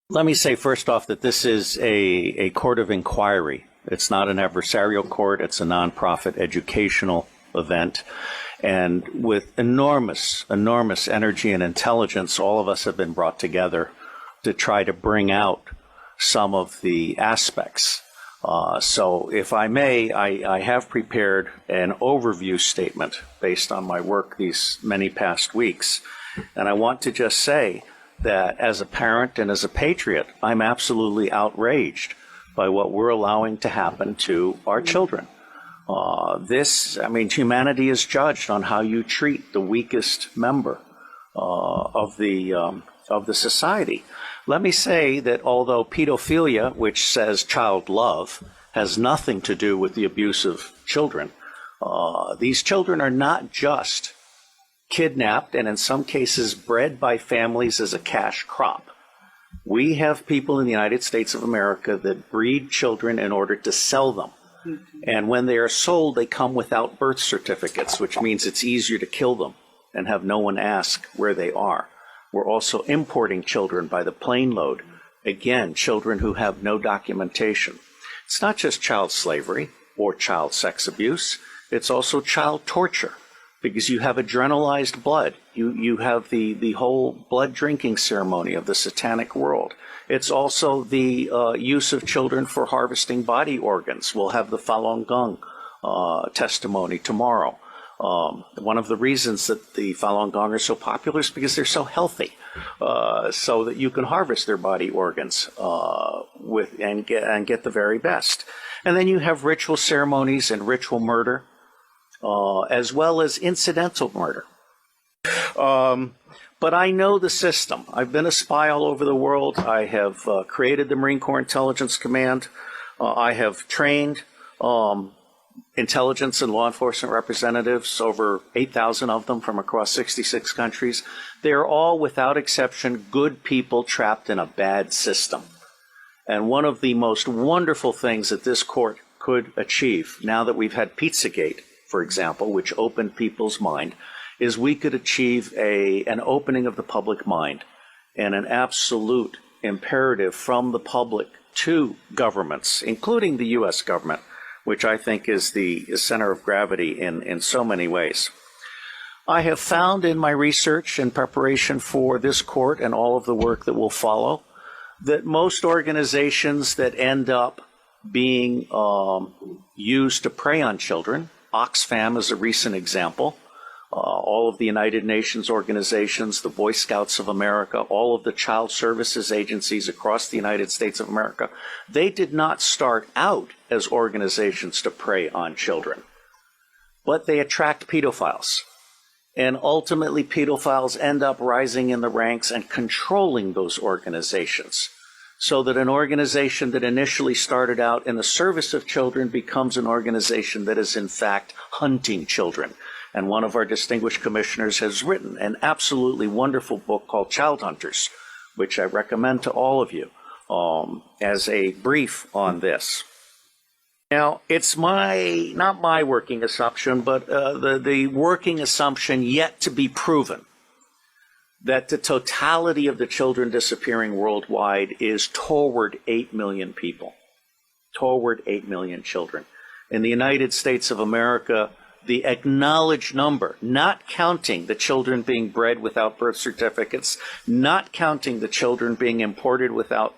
Let me say first off that this is a court of inquiry. It's not an adversarial court. It's a nonprofit educational event. And with enormous energy and intelligence, all of us have been brought together to try to bring out some of the aspects. So if I may, I have prepared an overview statement based on my work these many past weeks. And I want to just say that as a parent and as a patriot, I'm absolutely outraged by what we're allowing to happen to our children. Humanity is judged on how you treat the weakest member of the society. Let me say that although pedophilia, which says child love, has nothing to do with the abuse of children, these children are not just kidnapped and in some cases bred by families as a cash crop. We have people in the United States of America that breed children in order to sell them. And when they are sold, they come without birth certificates, which means it's easier to kill them and have no one ask where they are. We're also importing children by the plane load. Again, children who have no documentation. It's not just child slavery or child sex abuse. It's also child torture because you have adrenalized blood. You have the whole blood drinking ceremony of the satanic world. It's also the use of children for harvesting body organs. We'll have the Falun Gong testimony tomorrow. One of the reasons that the Falun Gong are so popular is because they're so healthy, so that you can harvest their body organs and get the very best. And then you have ritual ceremonies and ritual murder, as well as incidental murder. But I know the system. I've been a spy all over the world. I have created the Marine Corps Intelligence Command. I have trained intelligence and law enforcement representatives, over 8,000 of them from across 66 countries. They are all, without exception, good people trapped in a bad system. And one of the most wonderful things that this court could achieve, now that we've had Pizzagate, for example, which opened people's mind, is we could achieve an opening of the public mind and an absolute imperative from the public to governments, including the U.S. government, which I think is the center of gravity in so many ways. I have found in my research and preparation for this court and all of the work that will follow that most organizations that end up being used to prey on children, Oxfam is a recent example, all of the United Nations organizations, the Boy Scouts of America, all of the child services agencies across the United States of America, they did not start out as organizations to prey on children, but they attract pedophiles. And ultimately, pedophiles end up rising in the ranks and controlling those organizations, so that an organization that initially started out in the service of children becomes an organization that is in fact hunting children. And one of our distinguished commissioners has written an absolutely wonderful book called Child Hunters, which I recommend to all of you as a brief on this. Now, it's not my working assumption, but the working assumption yet to be proven that the totality of the children disappearing worldwide is toward 8 million people, toward 8 million children. In the United States of America, the acknowledged number, not counting the children being bred without birth certificates, not counting the children being imported without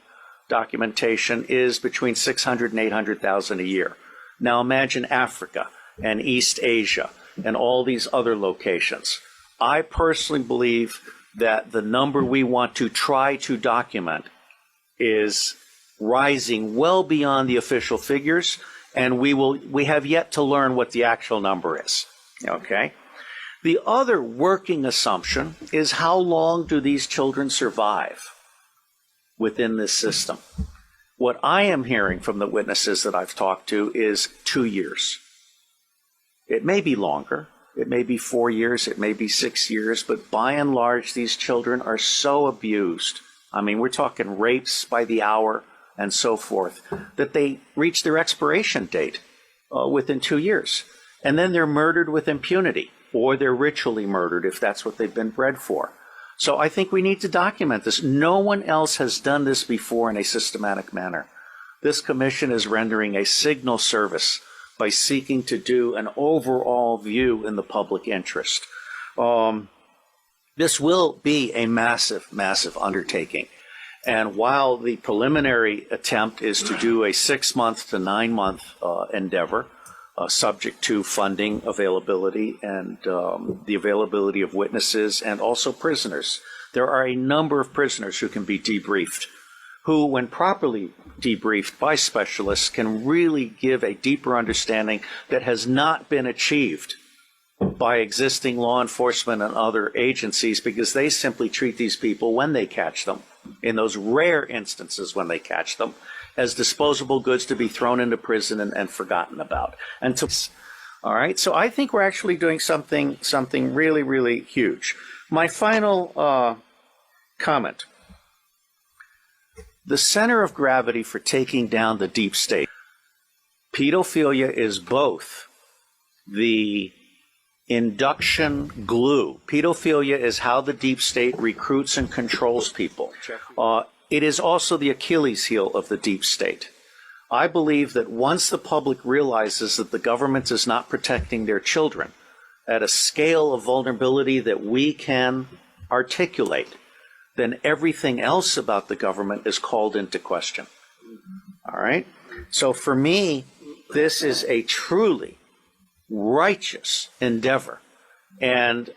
documentation, is between 600 and 800,000 a year. Now imagine Africa and East Asia and all these other locations. I personally believe that the number we want to try to document is rising well beyond the official figures, and we have yet to learn what the actual number is, okay? The other working assumption is how long do these children survive within this system? What I am hearing from the witnesses that I've talked to is 2 years. It may be longer. It may be 4 years. It may be 6 years. But by and large, these children are so abused. I mean, we're talking rapes by the hour and so forth, that they reach their expiration date within 2 years. And then they're murdered with impunity, or they're ritually murdered if that's what they've been bred for. So I think we need to document this. No one else has done this before in a systematic manner. This commission is rendering a signal service by seeking to do an overall view in the public interest. This will be a massive, massive undertaking. And while the preliminary attempt is to do a 6-month to 9-month endeavor, subject to funding availability and the availability of witnesses and also prisoners, there are a number of prisoners who can be debriefed, who, when properly debriefed by specialists, can really give a deeper understanding that has not been achieved by existing law enforcement and other agencies, because they simply treat these people, when they catch them, in those rare instances when they catch them, as disposable goods to be thrown into prison and forgotten about. All right, so I think we're actually doing something really, really huge. My final comment. The center of gravity for taking down the deep state. Pedophilia is both the induction glue. Pedophilia is how the deep state recruits and controls people. It is also the Achilles heel of the deep state. I believe that once the public realizes that the government is not protecting their children at a scale of vulnerability that we can articulate, then everything else about the government is called into question. All right? So for me, this is a truly righteous endeavor. And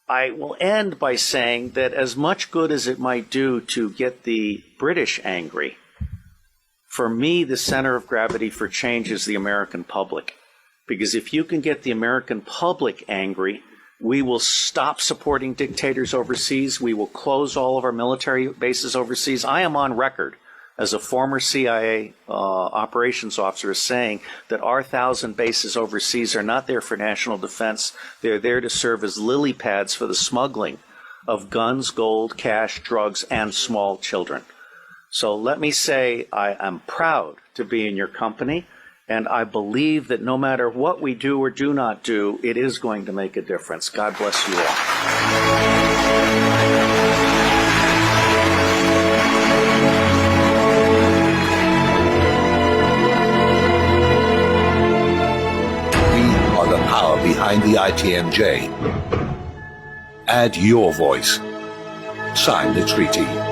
I will end by saying that as much good as it might do to get the British angry, for me, the center of gravity for change is the American public. Because if you can get the American public angry, we will stop supporting dictators overseas. We will close all of our military bases overseas. I am on record as a former CIA operations officer as saying that our 1,000 bases overseas are not there for national defense. They're there to serve as lily pads for the smuggling of guns, gold, cash, drugs, and small children. So let me say I am proud to be in your company, and I believe that no matter what we do or do not do, it is going to make a difference. God bless you all. Behind the ITNJ. Add your voice. Sign the treaty.